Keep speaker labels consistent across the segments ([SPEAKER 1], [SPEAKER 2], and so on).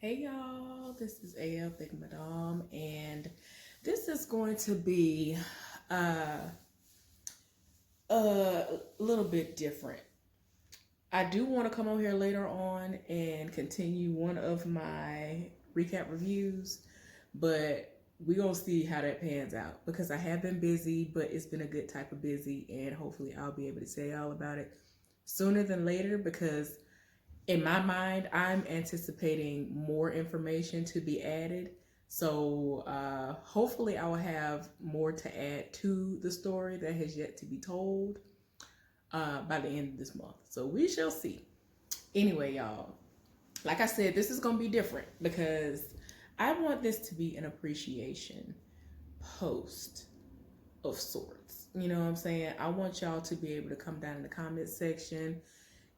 [SPEAKER 1] Hey y'all, this is AF Big Madame, and this is going to be uh, a little bit different. I do want to come on here later on and continue one of my recap reviews, but we're going to see how that pans out because I have been busy, but it's been a good type of busy, and hopefully I'll be able to say all about it sooner than later because in my mind, I'm anticipating more information to be added. So hopefully I will have more to add to the story that has yet to be told by the end of this month. So we shall see. Anyway, y'all, like I said, this is going to be different because I want this to be an appreciation post of sorts. You know what I'm saying? I want y'all to be able to come down in the comment section,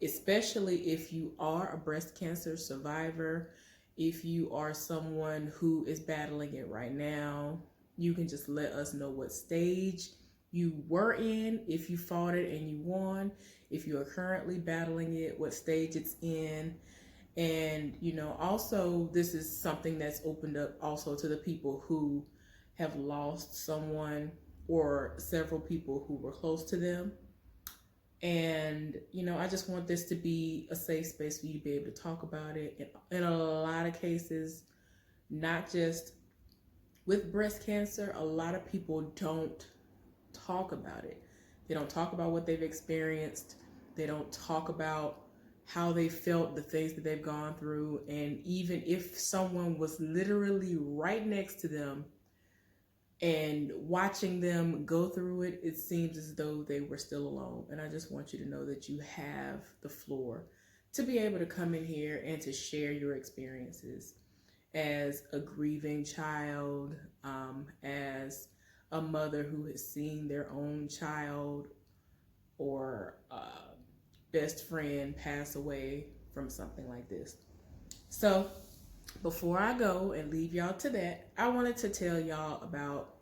[SPEAKER 1] especially if you are a breast cancer survivor, if you are someone who is battling it right now. You can just let us know what stage you were in, if you fought it and you won, if you are currently battling it, what stage it's in. And also this is something that's opened up also to the people who have lost someone or several people who were close to them. And I just want this to be a safe space for you to be able to talk about it. In a lot of cases, not just with breast cancer, a lot of people don't talk about it. They don't talk about what they've experienced. They don't talk about how they felt, the things that they've gone through. And even if someone was literally right next to them and watching them go through it, it seems as though they were still alone. And I just want you to know that you have the floor to be able to come in here and to share your experiences as a grieving child, as a mother who has seen their own child or best friend pass away from something like this. So before I go and leave y'all to that, I wanted to tell y'all about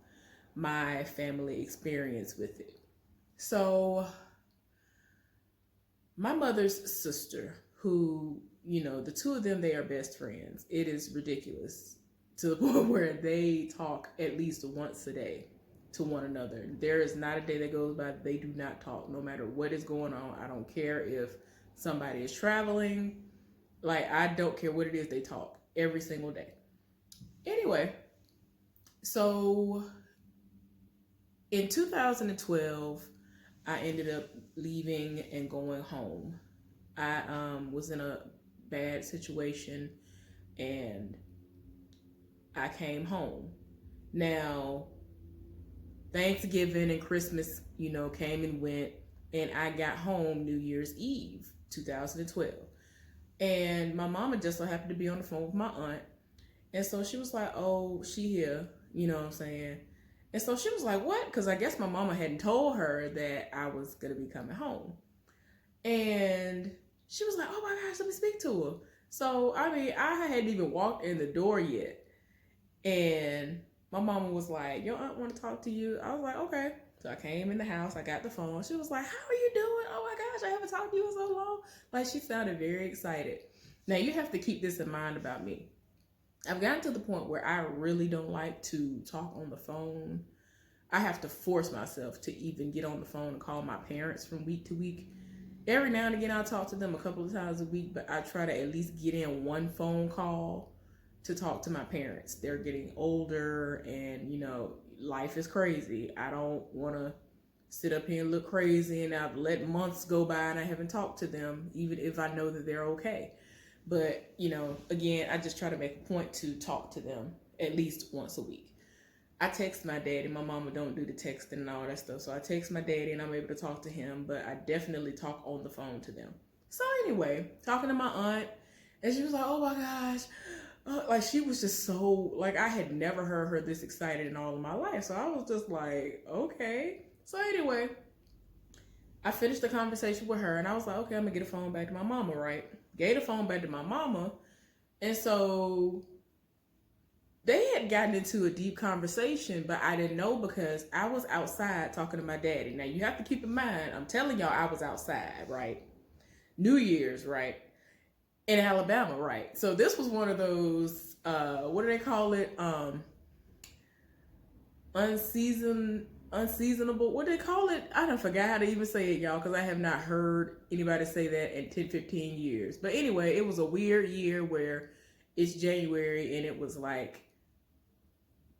[SPEAKER 1] my family experience with it. So my mother's sister, who, the two of them, they are best friends. It is ridiculous to the point where they talk at least once a day to one another. There is not a day that goes by that they do not talk, no matter what is going on. I don't care if somebody is traveling. Like, I don't care what it is, they talk every single day. Anyway, so in 2012, I ended up leaving and going home. I was in a bad situation and I came home. Now, Thanksgiving and Christmas, came and went, and I got home New Year's Eve, 2012. And my mama just so happened to be on the phone with my aunt. And so she was like, oh, she here, you know what I'm saying? And so she was like, what? Because I guess my mama hadn't told her that I was going to be coming home. And she was like, oh my gosh, let me speak to her. So, I hadn't even walked in the door yet. And my mama was like, your aunt want to talk to you. I was like, okay. So I came in the house, I got the phone. She was like, how are you doing? Oh my gosh, I haven't talked to you in so long. Like, she sounded very excited. Now, you have to keep this in mind about me. I've gotten to the point where I really don't like to talk on the phone. I have to force myself to even get on the phone and call my parents from week to week. Every now and again, I'll talk to them a couple of times a week, but I try to at least get in one phone call to talk to my parents. They're getting older and, life is crazy. I don't want to sit up here and look crazy and I've let months go by and I haven't talked to them, even if I know that they're okay. But, again, I just try to make a point to talk to them at least once a week. I text my daddy. My mama don't do the texting and all that stuff. So I text my daddy and I'm able to talk to him, but I definitely talk on the phone to them. So anyway, talking to my aunt, and she was like, oh my gosh. Like, she was just so, like, I had never heard her this excited in all of my life. So I was just like, okay. So anyway, I finished the conversation with her and I was like, okay, I'm gonna get a phone back to my mama, right? Gave the phone back to my mama. And so they had gotten into a deep conversation, but I didn't know because I was outside talking to my daddy. Now, you have to keep in mind, I'm telling y'all I was outside, right? New Year's, right? in Alabama, right? So this was one of those, what do they call it? Unseasonable. What do they call it? I don't forget how to even say it, y'all, because I have not heard anybody say that in 10, 15 years. But anyway, it was a weird year where it's January and it was like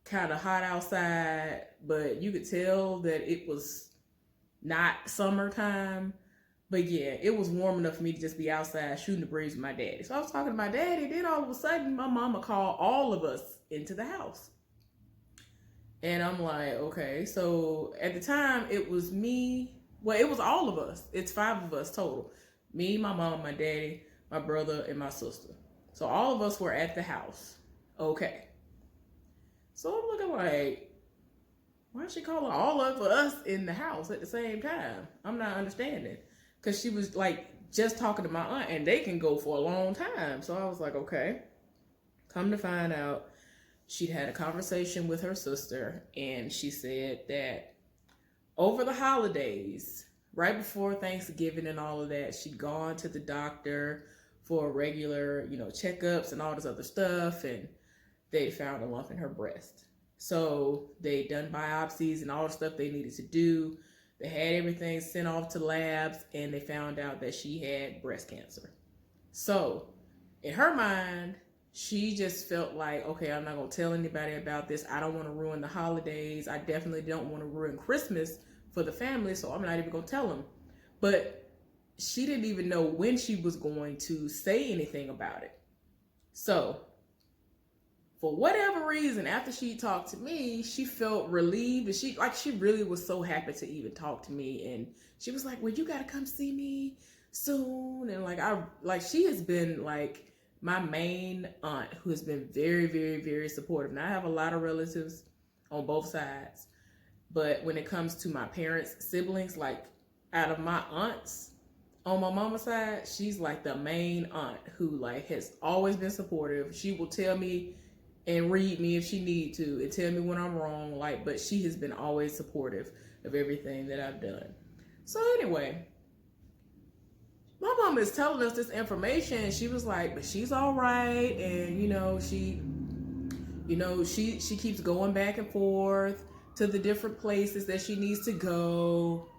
[SPEAKER 1] kind of hot outside, but you could tell that it was not summertime. But yeah, it was warm enough for me to just be outside shooting the breeze with my daddy. So I was talking to my daddy, then all of a sudden my mama called all of us into the house. And I'm like, okay. So at the time it was me. Well, it was all of us. It's 5 of us total. Me, my mom, my daddy, my brother, and my sister. So all of us were at the house. Okay. So I'm looking like, why is she calling all of us in the house at the same time? I'm not understanding. Because she was like just talking to my aunt and they can go for a long time. So I was like, okay. Come to find out, she'd had a conversation with her sister and she said that over the holidays, right before Thanksgiving and all of that, she'd gone to the doctor for regular, checkups and all this other stuff, and they found a lump in her breast. So they done biopsies and all the stuff they needed to do. They had everything sent off to labs and they found out that she had breast cancer. So in her mind, she just felt like, okay, I'm not going to tell anybody about this. I don't want to ruin the holidays. I definitely don't want to ruin Christmas for the family, so I'm not even going to tell them. But she didn't even know when she was going to say anything about it. So for whatever reason, after she talked to me, she felt relieved, and she really was so happy to even talk to me. And she was like, well, you got to come see me soon. And she has been like my main aunt, who has been very, very, very supportive. Now I have a lot of relatives on both sides, but when it comes to my parents' siblings, like out of my aunts on my mama's side, she's like the main aunt who like has always been supportive. She will tell me and read me if she need to and tell me when I'm wrong, but she has been always supportive of everything that I've done. So anyway, my mom is telling us this information. She was like, but she's all right. And, she keeps going back and forth to the different places that she needs to go.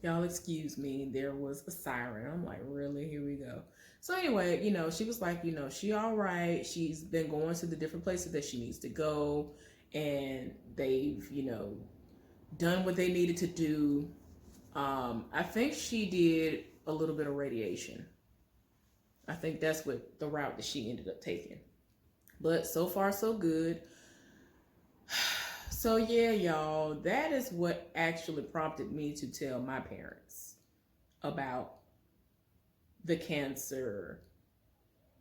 [SPEAKER 1] Y'all excuse me. There was a siren. I'm like, really? Here we go. So anyway, she was like, she all right. She's been going to the different places that she needs to go. And they've, done what they needed to do. I think she did a little bit of radiation. I think that's what the route that she ended up taking. But so far, so good. So yeah, y'all, that is what actually prompted me to tell my parents about the cancer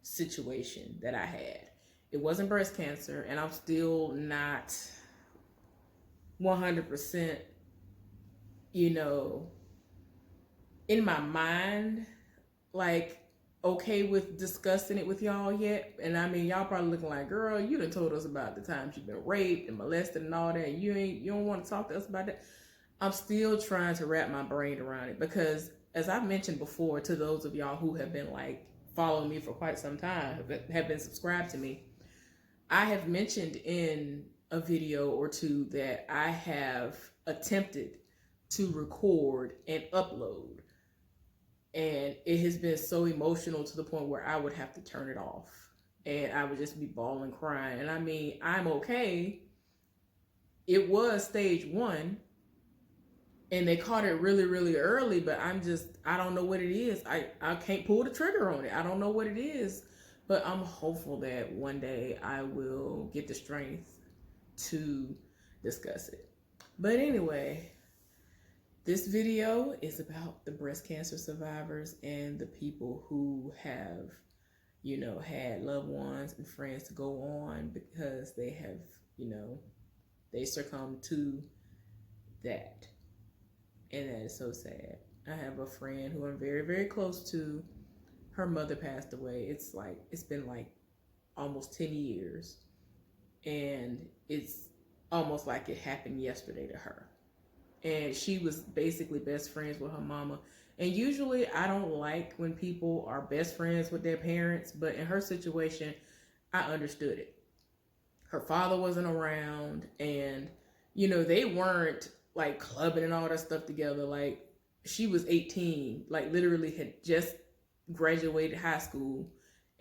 [SPEAKER 1] situation that I had. It wasn't breast cancer, and I'm still not 100%, in my mind, like, okay with discussing it with y'all yet. And I mean, y'all probably looking like, girl, you done told us about the times you've been raped and molested and all that. You don't want to talk to us about that. I'm still trying to wrap my brain around it, because as I've mentioned before, to those of y'all who have been like following me for quite some time, have been subscribed to me, I have mentioned in a video or two that I have attempted to record and upload. And it has been so emotional to the point where I would have to turn it off. And I would just be bawling, crying. And I mean, I'm okay. It was stage 1. And they caught it really, really early. But I don't know what it is. I can't pull the trigger on it. I don't know what it is. But I'm hopeful that one day I will get the strength to discuss it. But anyway, this video is about the breast cancer survivors and the people who have, had loved ones and friends to go on because they have, they succumbed to that. And that is so sad. I have a friend who I'm very, very close to. Her mother passed away. It's been like almost 10 years. And it's almost like it happened yesterday to her. And she was basically best friends with her mama. And usually I don't like when people are best friends with their parents, but in her situation, I understood it. Her father wasn't around, and they weren't like clubbing and all that stuff together. Like, she was 18, like literally had just graduated high school,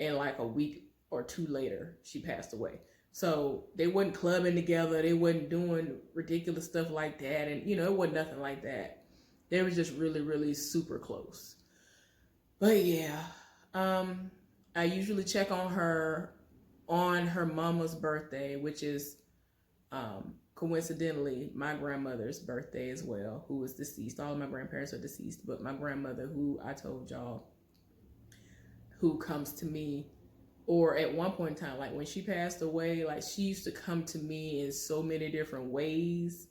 [SPEAKER 1] and like a week or two later she passed away. So they wasn't clubbing together, they wasn't doing ridiculous stuff like that, and it wasn't nothing like that. They were just really, really super close. But yeah, I usually check on her mama's birthday, which is coincidentally my grandmother's birthday as well, who is deceased. All of my grandparents are deceased, but my grandmother, who I told y'all, who comes to me, or at one point in time, like when she passed away, like she used to come to me in so many different ways,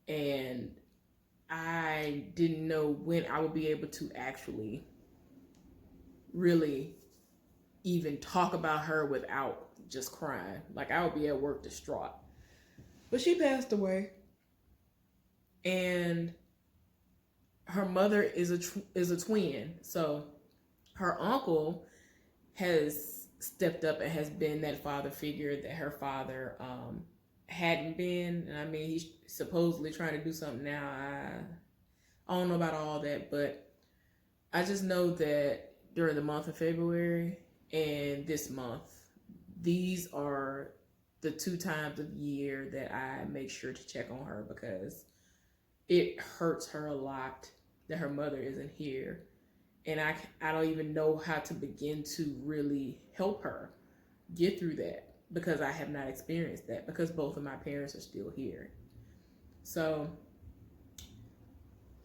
[SPEAKER 1] and I didn't know when I would be able to actually really even talk about her without just crying. Like, I would be at work distraught. But she passed away, and her mother is a twin. So her uncle has stepped up and has been that father figure that her father hadn't been. And I mean, he's supposedly trying to do something now. I don't know about all that, but I just know that during the month of February and this month, these are the two times of year that I make sure to check on her, because it hurts her a lot that her mother isn't here. And I don't even know how to begin to really help her get through that, because I have not experienced that, because both of my parents are still here. So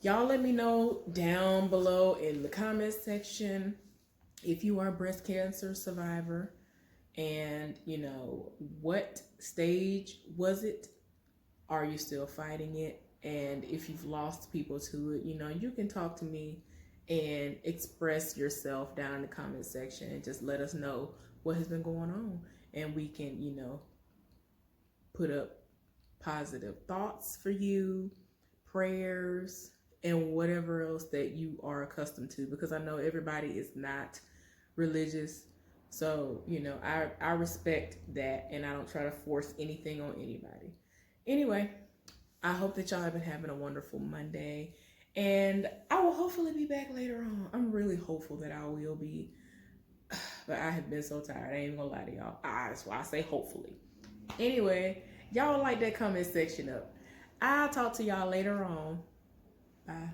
[SPEAKER 1] y'all let me know down below in the comment section if you are a breast cancer survivor, and what stage was it? Are you still fighting it? And if you've lost people to it, you can talk to me and express yourself down in the comment section, and just let us know what has been going on, and we can put up positive thoughts for you, prayers, and whatever else that you are accustomed to, because I know everybody is not religious. So I respect that, and I don't try to force anything on anybody. Anyway, I hope that y'all have been having a wonderful Monday, and I will hopefully be back later on. I'm really hopeful that I will be, but I have been so tired. I ain't even gonna lie to y'all. That's why I say hopefully. Anyway, y'all light that comment section up. I'll talk to y'all later on. Bye.